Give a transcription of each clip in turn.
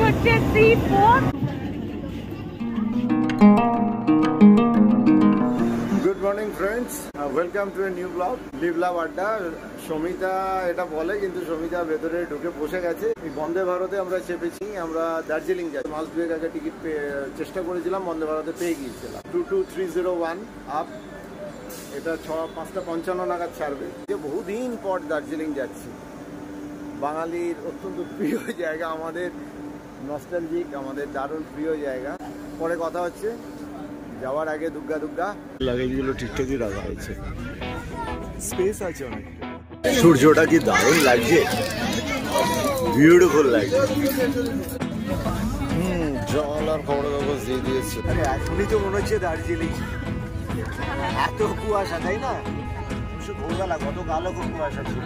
হচ্ছে sea fort. Good morning friends, welcome to a new blog, live love adda. Samita এটা বলে, কিন্তু সমিতা ভেতরে ঢুকে বসে গেছে। বন্দে ভারতে আমরা চেপেছি, আমরা দার্জিলিং যাই। মাস দুয়েক আগে টিকিট চেষ্টা করেছিলাম, বন্দে ভারতে পেয়ে গিয়েছিলাম। 22301 আপ। এটা 5:55 নাগাদ ছাড়বে। যে বহুদিন পর দার্জিলিং যাচ্ছি, বাঙালির অত্যন্ত প্রিয় জায়গা, আমাদের নস্টালজিক, আমাদের দারুণ প্রিয় জায়গা। পরে কথা হচ্ছে। যাওয়ার আগে দুগ্গা দুগ্গা লাগেজগুলো ঠিকঠাকই রাখা হয়েছে, স্পেস আছে অনেক। সূর্যটা কি দারুণ লাগছে, বিউটিফুল লাগছে। জল আর খবর কাগজ দিয়ে দিয়েছে। এখনই তো মনে হচ্ছে দার্জিলিং, এত কুয়াশা, তাই না? ভোরবেলা গতকালও খুব কুয়াশা ছিল।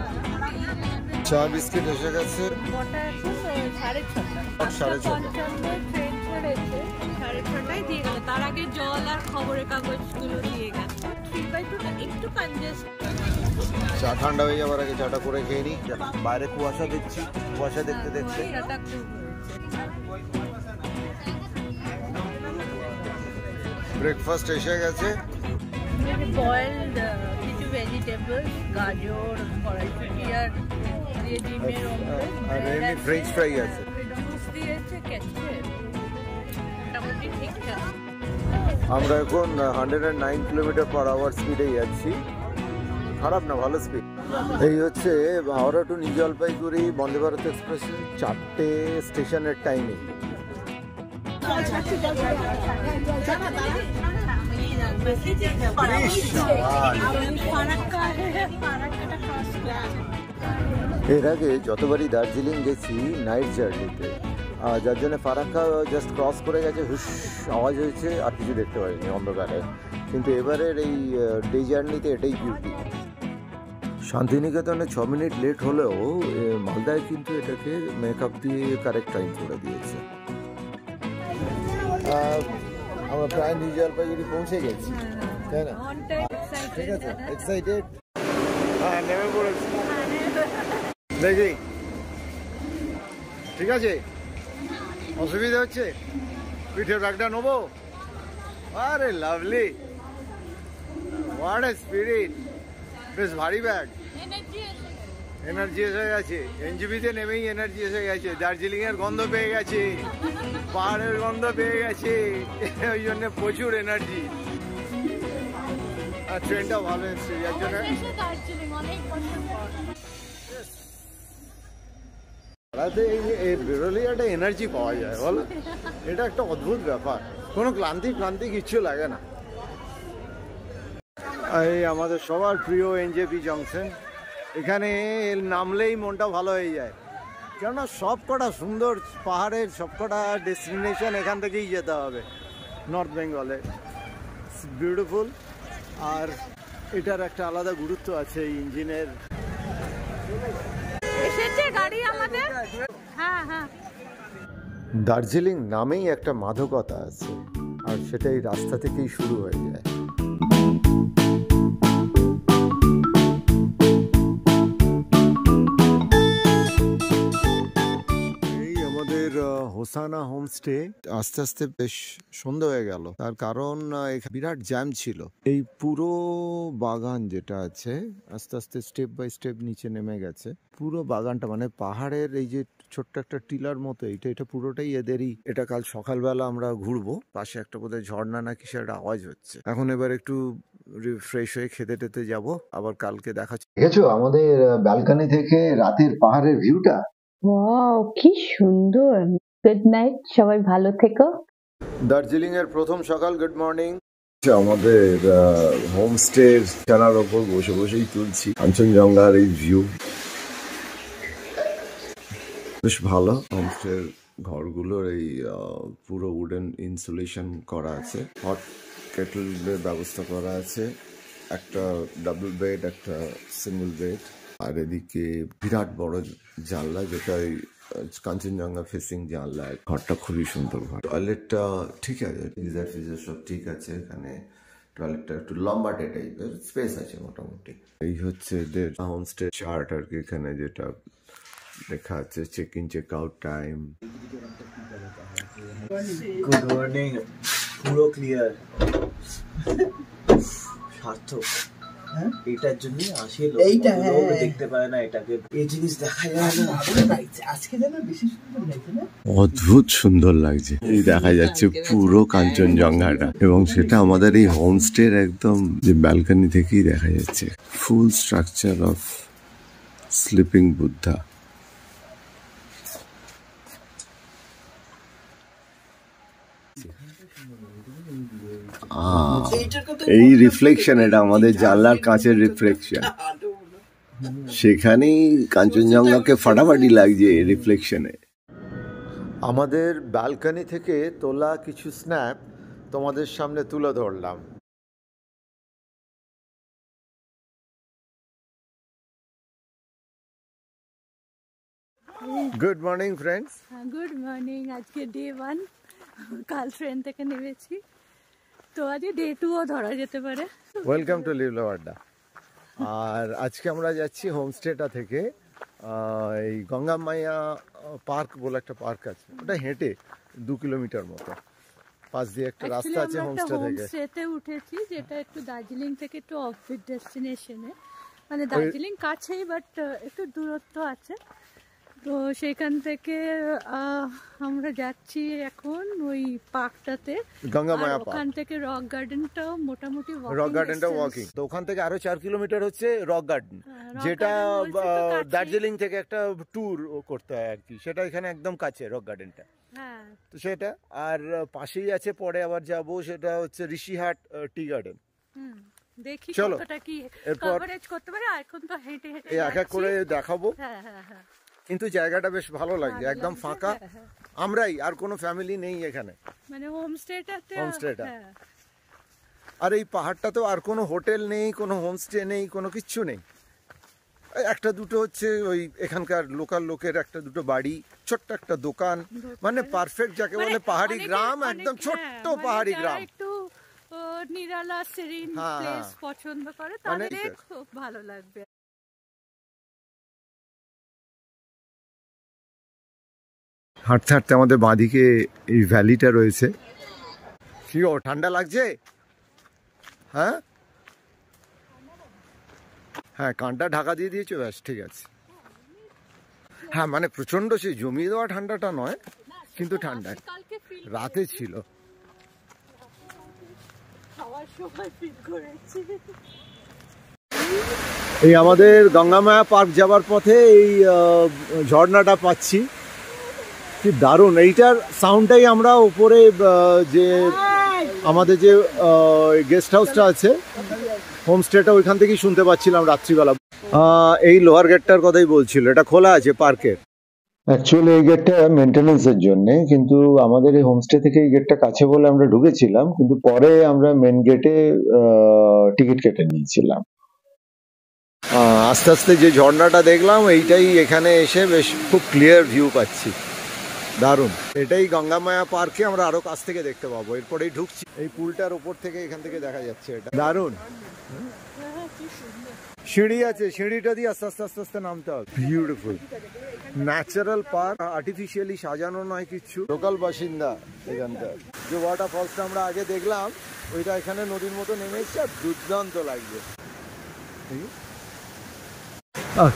চা বিস্কিট এসে গেছে। 6:30 দিয়ে গেল। তার আগে জল আর খবরের কাগজ গুলো দিয়ে গেছে। 3/2টা একটু কনজেস্ট। চা ঠান্ডা হয়ে যাওয়ার আগে চাটা করে খেয়ে নি। বাইরে কুয়াশা দেখছি, কুয়াশা দেখতে দেখতে ব্রেকফাস্ট এসে গেছে। বয়েলড কিছু ভেজিটেবল, গাজর, কড়াইশুঁটি আর ডিমের অমলেট, আর এমনি ফ্রেঞ্চ ফ্রাই আছে। জুস দিয়েছে, কেচাপ, মোটামুটি ঠিকঠাক। আমরা এখন 109 কিলোমিটার/আওয়ার স্পিডে যাচ্ছি। খারাপ না, ভালো স্পিড। এই হচ্ছে Howrah to New Jalpaiguri Vande Bharat express 4টে স্টেশনের টাইমিং। এর আগে যতবারই দার্জিলিং গেছি নাইট জার্নিতে, যার জন্য ফারাক্কা জাস্ট ক্রস করে গেছে, হুশ আওয়াজ হয়েছে, আর কিছু দেখতে পারিনি অন্ধকারে। কিন্তু এবারের এই ডে জার্নিতে এটাই বিউটি। শান্তিনিকেতনে 6 মিনিট লেট হলেও মালদায় কিন্তু এটাকে মেকআপ দিয়ে কারেক্ট টাইম করে দিয়েছে। আমরা প্রায় নিউ জলপাইগুড়ি পৌঁছে গেছি, তাই না? ঠিক আছে, এক্সাইটেড। হ্যাঁ, নেমে পড়েছি। দেখি, ঠিক আছে। অসুবিধা হচ্ছে, পিঠের ব্যাগটা নেবো। আরে লাভলি, হোয়াট এ স্পিরিট। বেশ ভারী ব্যাগ। এনার্জি এসে গেছে, এনজিপিতে নেমেই এনার্জি এসে গেছে। দার্জিলিং এর গন্ধ পেয়ে গেছে, পাহাড়ের গন্ধ পেয়ে গেছে, ওই জন্য প্রচুর এনার্জি। আর ট্রেনটা ভালো এসছে, যার জন্য বেরোলেই একটা এনার্জি পাওয়া যায়, বলো? এটা একটা অদ্ভুত ব্যাপার, কোনো ক্লান্তি কিচ্ছু লাগে না। এই আমাদের সবার প্রিয় এনজেপি জংশন, এখানে নামলেই মনটা ভালো হয়ে যায়। কেননা সব কটা সুন্দর পাহাড়ের সব কটা ডেস্টিনেশন এখান থেকেই যেতে হবে নর্থ বেঙ্গলে। বিউটিফুল। আর এটার একটা আলাদা গুরুত্ব আছে এই ইঞ্জিনের। এসেছে গাড়ি আমাদের। হ্যাঁ হ্যাঁ, দার্জিলিং নামেই একটা মাদকতা আছে, আর সেটাই রাস্তা থেকেই শুরু হয়ে যায়। হোসানা হোমস্টে আস্তে আস্তে বেশ সন্ধ্যা হয়ে গেল, তার কারণ বিরাট জ্যাম ছিল। এই পুরো বাগান যেটা আছে আস্তে আস্তে স্টেপ বাই স্টেপ নিচে নেমে গেছে। পুরো বাগানটা মানে পাহাড়ের এই যে ছোট্ট একটা টিলার মতো, এটা পুরোটাই এদেরই। এটা কাল সকালবেলা আমরা ঘুরবো, পাশে একটা বোধহয় ঝর্ণা না কিসের একটা আওয়াজ হচ্ছে। এখন এবার একটু ফ্রেশ হয়ে খেতে টেতে যাবো, আবার কালকে দেখা। দেখেছো আমাদের ব্যালকনি থেকে রাতের পাহাড়ের ভিউটা? ওয়াও, কি সুন্দর। গুড নাইট, সবাই ভালো থেকো। দার্জিলিং এর প্রথম সকাল, গুড মর্নিং। আমাদের হোমস্টের জানার ওপর বসে বসেই তুলছি কাঞ্চনজঙ্ঘার এই ভিউ। বেশ ভালো। হোমস্টের ঘরগুলোর এই পুরো উডেন ইনসুলেশন করা আছে, হট কেটলের ব্যবস্থা করা আছে, একটা ডাবল বেড, একটা সিঙ্গেল বেড, আর এদিকে বিরাট বড় জানলা, যেটা কাঞ্চনজঙ্ঘা ফেসিং জানলা। ঘরটা খুবই সুন্দর ঘর। টয়লেটটা ঠিক আছে, গিজার ফিজার সব ঠিক আছে। এখানে টয়লেটটা একটু লম্বাটে টাইপের, স্পেস আছে মোটামুটি। এই হচ্ছে এদের হোমস্টে চার্ট আর কি, এখানে যেটা লেখা আছে check in check out time, good morning. পুরো ক্লিয়ার। সার্থক। এটার জন্য আসে লোক দেখতে পায় না এটাকে, এই জিনিস দেখা যায় না। আজকে যেন বেশি সুন্দর লাগছে না? অদ্ভুত সুন্দর লাগছে। এই দেখা যাচ্ছে পুরো কাঞ্চনজঙ্ঘাটা, এবং সেটা আমাদের এই হোমস্টের একদম যে ব্যালকনি থেকেই দেখা যাচ্ছে। ফুল স্ট্রাকচার অফ স্লিপিং বুদ্ধা। এই রিফ্লেকশন, এটা আমাদের জানলার কাঁচের রিফ্লেকশন। সেখানেই কাঞ্চনজঙ্ঘাকে ফাটাফাটি লাগছে রিফ্লেকশনে। আমাদের ব্যালকনি থেকে তোলা কিছু স্ন্যাপ তোমাদের সামনে তুলে ধরলাম। Good morning friends. Good morning. আজকে ডে 1, কাল ট্রেন থেকে নেমেছি, তো আজকে ডে 2ও ধরা যেতে পারে। ওয়েলকাম টু লিভ লাভ আড্ডা। আর আজকে আমরা যাচ্ছি হোমস্টেটা থেকে এই গঙ্গা মাইয়া পার্ক বলে একটা পার্ক আছে, ওটা হেঁটে 2 কিলোমিটার মতো, পাশ দিয়ে একটা রাস্তা আছে হোমস্টে থেকে। হোমস্টেতে উঠেছি, যেটা একটু দার্জিলিং থেকে একটু অফবিট ডেস্টিনেশনে, মানে দার্জিলিং কাছেই বাট একটু দূরত্ব আছে। তো সেখান থেকে আমরা যাচ্ছি এখন ওই পার্কটাতে, গঙ্গা মায়া পার্ক। ওখান থেকে রক গার্ডেনটাও মোটামুটি রক গার্ডেনটা ওয়াকিং। তো ওখান থেকে আরো 4 কিলোমিটার হচ্ছে রক গার্ডেন, যেটা দার্জিলিং থেকে একটা ট্যুর করতে হয় আর কি। সেটা এখানে একদম কাছে রক গার্ডেনটা। হ্যাঁ, তো সেটা আর পাশেই আছে, পরে আবার যাবো, সেটা হচ্ছে ঋষিহাট টি গার্ডেন। দেখি চলো কতটা কি এরপর কভারেজ করতে পারে। এখন তো হেঁটে হেঁটে এক এক করে দেখাবো। হ্যাঁ হ্যাঁ হ্যাঁ, কিন্তু জায়গাটা বেশ ভালো লাগছে, একদম ফাঁকা। আমরাই, আর কোনো ফ্যামিলি নেই এখানে, মানে হোমস্টেটাতে। হোমস্টেটা। আর এই পাহাড়টাতেও আর কোনো হোটেল নেই, কোনো হোমস্টে নেই, কোনো কিচ্ছু নেই। একটা দুটো হচ্ছে ওই এখানকার লোকাল লোকের একটা দুটো বাড়ি, ছোট্ট একটা দোকান, মানে পারফেক্ট যাকে বলে পাহাড়ি গ্রাম, একদম ছোট্ট পাহাড়ি গ্রাম। একটু নিরালা সেরিন প্লেস পছন্দ করে তাদের খুব ভালো লাগবে। হাঁটতে হাঁটতে আমাদের বাঁদিকে এই ভ্যালিটা রয়েছে। কি ঠান্ডা লাগছে? হ্যাঁ হ্যাঁ, কানটা ঢাকা দিয়ে দিয়েছো, ব্যাস ঠিক আছে। হ্যাঁ, মানে প্রচন্ড সেই জমিয়ে দেওয়া ঠান্ডাটা নয়, কিন্তু ঠান্ডা রাতে ছিল। এই আমাদের গঙ্গামায়া পার্ক যাবার পথে এই ঝর্ণাটা পাচ্ছি, কি দারুণ। এইটার সাউন্ডটাই আমরা উপরে যে আমাদের যে গেস্ট হাউসটা আছে, হোমস্টেটা, ওইখান থেকেই শুনতে পাচ্ছিলাম রাত্রিবেলা। এই লোহার গেটটার কথাই বলছিল, এটা খোলা আছে পার্কের। অ্যাকচুয়ালি এই গেটটা মেনটেন্যান্সের জন্য, কিন্তু আমাদের এই হোমস্টে থেকে এই গেটটা কাছে বলে আমরা ঢুকেছিলাম, কিন্তু পরে আমরা মেন গেটে টিকিট কেটে নিয়েছিলাম। আস্তে আস্তে যে ঝর্ণাটা দেখলাম, এইটাই এখানে এসে বেশ খুব ক্লিয়ার ভিউ পাচ্ছি, দারুণ। এটাই গঙ্গামায়া পার্কে আমরা আরো কাছ থেকে দেখতে পাবো, এরপরেই ঢুকছি। এই পুলটার উপর থেকে এখান থেকে দেখা যাচ্ছে, এটা দারুণ। সিঁড়ি আছে, সিঁড়িটা দিয়ে আস্তে আস্তে আস্তে আস্তে নামতে হবে। বিউটিফুল ন্যাচারাল পার্ক, আর্টিফিশিয়ালি সাজানো নয় কিচ্ছু। লোকাল বাসিন্দা এখানকার। যে ওয়াটার ফলসটা আমরা আগে দেখলাম, ওইটা এখানে নদীর মতো নেমে এসছে, আর দুর্দান্ত লাগছে।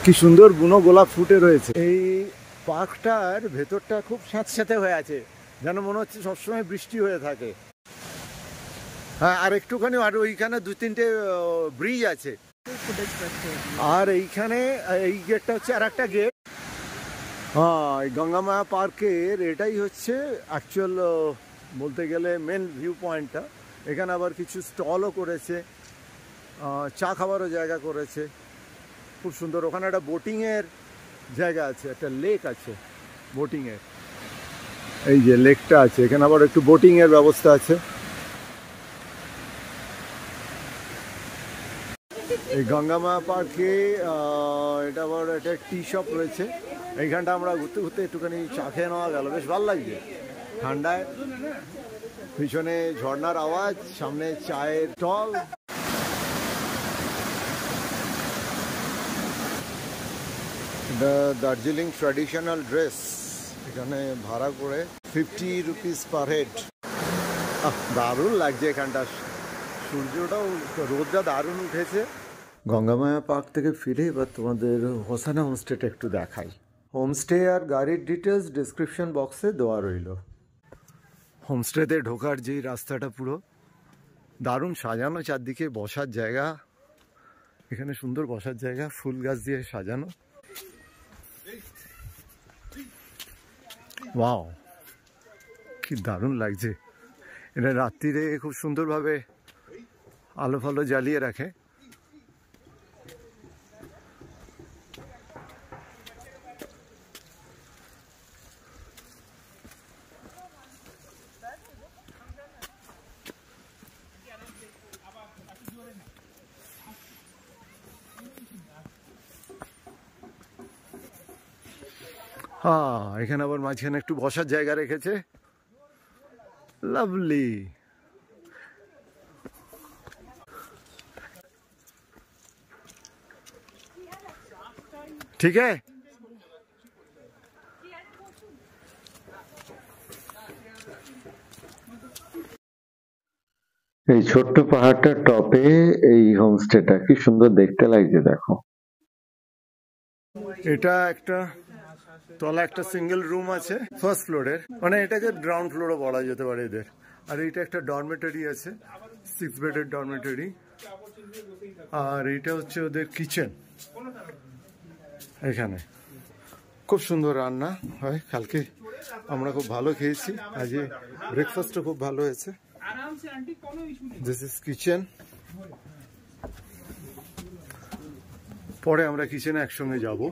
কি সুন্দর বুনো গোলাপ ফুটে রয়েছে। এই পার্কটার ভেতরটা খুব স্যাঁতস্যাঁতে হয়ে আছে, যেন মনে হচ্ছে সবসময় বৃষ্টি হয়ে থাকে। হ্যাঁ, আর একটুখানি, আর ওইখানে 2-3টে ব্রিজ আছে। আর এইখানে এই গেটটা হচ্ছে আর একটা গেট। হ্যাঁ, এই গঙ্গামায়া পার্কের এটাই হচ্ছে অ্যাকচুয়াল বলতে গেলে মেন ভিউ পয়েন্টটা। এখানে আবার কিছু স্টলও করেছে, চা খাবারও জায়গা করেছে, খুব সুন্দর। ওখানে একটা বোটিংয়ের জায়গা আছে, একটা লেক আছে বোটিংয়ের। এই যে লেকটা আছে, এখানে আবার একটু বোটিংয়ের ব্যবস্থা আছে। এই গঙ্গামায়া পার্কে এটা আবার একটা টি শপ রয়েছে। এইখানটা আমরা ঘুরতে ঘুরতে একটুখানি চা খেয়ে নেওয়া গেল, বেশ ভালো লাগছে ঠান্ডায়। পিছনে ঝর্ণার আওয়াজ, সামনে চায়ের stall. The Darjeeling traditional dress এখানে ভাড়া করে 50 রুপিস পার হেড। দারুণ লাগছে এখানটা, সূর্যটাও, রোদটা দারুণ উঠেছে। গঙ্গামায়া পার্ক থেকে ফিরে এবার তোমাদের হোসানা হোমস্টেটা একটু দেখাই। হোমস্টে আর গাড়ির ডিটেলস ডিসক্রিপশন বক্সে দেওয়া রইল। হোমস্টেতে ঢোকার যেই রাস্তাটা পুরো দারুণ সাজানো, চারদিকে বসার জায়গা, এখানে সুন্দর বসার জায়গা, ফুল গাছ দিয়ে সাজানো। ওয়াও, কি দারুণ লাগছে। এটা রাত্রিরে খুব সুন্দরভাবে আলো ফালো জ্বালিয়ে রাখে। হ্যাঁ, এখানে আবার মাঝখানে একটু বসার জায়গা রেখেছে, লাভলি। ঠিক আছে, এই ছোট্ট পাহাড়টার টপে এই হোমস্টেটা কি সুন্দর দেখতে লাগছে, দেখো। এটা একটা তলা একটা সিঙ্গেল রুম আছে ফার্স্ট ফ্লোরের, মানে এটাকে গ্রাউন্ড ফ্লোরও বলা যেতে পারে এদের। আর এইটা একটা ডরমেটরি আছে, 6 বেডের ডরমেটরি। আর এইটা হচ্ছে ওদের কিচেন। এখানে খুব সুন্দর রান্না হয়, কালকে আমরা খুব ভালো খেয়েছি, আজকে ব্রেকফাস্টও খুব ভালো হয়েছে। This is kitchen. পরে আমরা কিচেনে একসঙ্গে যাব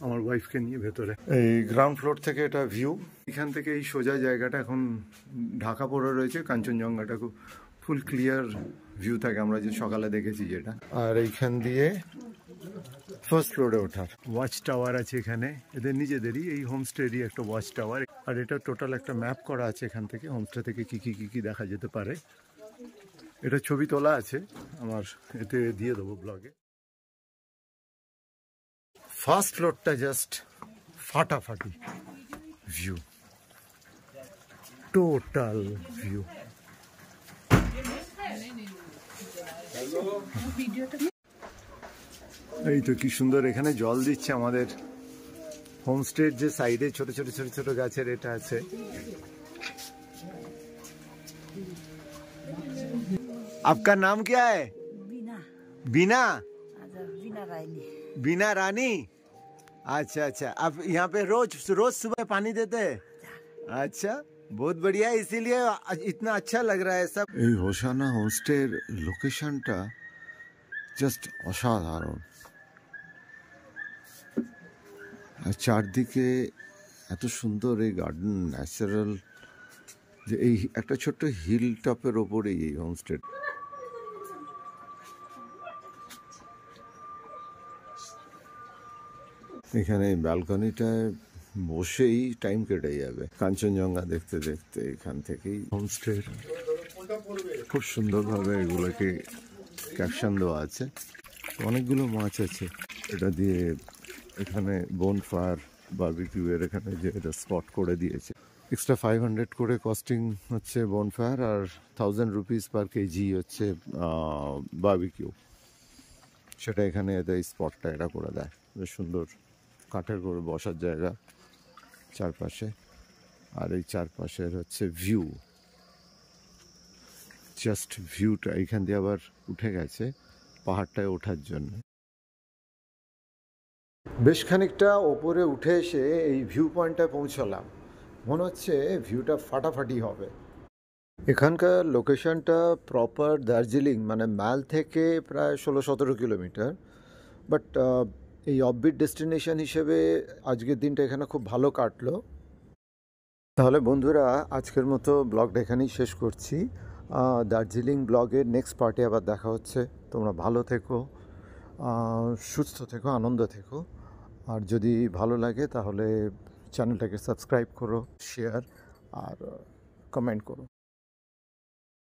আমার ওয়াইফকে নিয়ে ভেতরে। এই গ্রাউন্ড ফ্লোর থেকে এটা ভিউ, এখান থেকে এই সোজা জায়গাটা এখন ঢাকা পড়ে রয়েছে, কাঞ্চনজঙ্ঘাটা খুব ফুল ক্লিয়ার ভিউ থাকে, আমরা যে সকালে দেখেছি যেটা। আর এইখান দিয়ে ফার্স্ট ফ্লোরে ওঠার ওয়াচ টাওয়ার আছে এখানে, এদের নিজেদেরই, এই হোমস্টেরই একটা ওয়াচ টাওয়ার। আর এটা টোটাল একটা ম্যাপ করা আছে এখান থেকে, হোমস্টে থেকে কি কি কি কি দেখা যেতে পারে। এটা ছবি তোলা আছে, আমার এতে দিয়ে দেবো ব্লগে। ফার্স্ট ফ্লোরটা জাস্ট ফাটাফাটি ভিউ, টোটাল ভিউ। এই তো কি সুন্দর, এখানে জল দিচ্ছে আমাদের হোমস্টের যে সাইডে ছোট ছোট ছোট ছোট গাছের এটা আছে। आपका नाम क्या है? बीना। बीना? बीना रानी। बीना रानी, अच्छा अच्छा। आप यहाँ पे रोज रोज सुबह पानी देते हैं? अच्छा, बहुत बढ़िया, इसीलिए इतना अच्छा लग रहा है सब। এই হোসানা হোমস্টের লোকেশনটা জাস্ট অসাধারণ। আর চারদিকে এত সুন্দর এই গার্ডেন, ন্যাচারাল, যে এই একটা ছোট্ট হিল টপের ওপরেই এই হোমস্টে। এখানে ব্যালকনিটায় বসেই টাইম কেটে যাবে কাঞ্চনজঙ্ঘা দেখতে দেখতে। এখান থেকেই হোমস্টের খুব সুন্দরভাবে এগুলোকে ক্যাপশন দেওয়া আছে। অনেকগুলো মাছ আছে, এটা দিয়ে এখানে বোনফায়ার বারবিকিউ এর এখানে যে এটা স্পট করে দিয়েছে। এক্সট্রা 500 করে কস্টিং হচ্ছে বোনফায়ার, আর 1000 রুপিস পার কেজি হচ্ছে বারবিকিউ। সেটা এখানে এদের স্পটটা এটা করে দেয়, বেশ সুন্দর কাঠের করে বসার জায়গা চারপাশে। আর এই চারপাশের হচ্ছে ভিউ, জাস্ট ভিউটা। এইখান দিয়ে আবার উঠে গেছে পাহাড়টায় ওঠার জন্য। বেশ খানিকটা ওপরে উঠে এসে এই ভিউ পয়েন্টটায় পৌঁছলাম, মনে হচ্ছে ভিউটা ফাটাফাটি হবে। এখানকার লোকেশনটা প্রপার দার্জিলিং, মানে ম্যাল থেকে প্রায় 16-17 কিলোমিটার। বাট এই অফবিট ডেস্টিনেশন হিসেবে আজকের দিনটা এখানে খুব ভালো কাটলো। তাহলে বন্ধুরা, আজকের মতো ব্লগটা এখানেই শেষ করছি। দার্জিলিং ব্লগের নেক্সট পার্টে আবার দেখা হচ্ছে। তোমরা ভালো থেকো, সুস্থ থেকো, আনন্দ থেকো। আর যদি ভালো লাগে তাহলে চ্যানেলটাকে সাবস্ক্রাইব করো, শেয়ার আর কমেন্ট করো।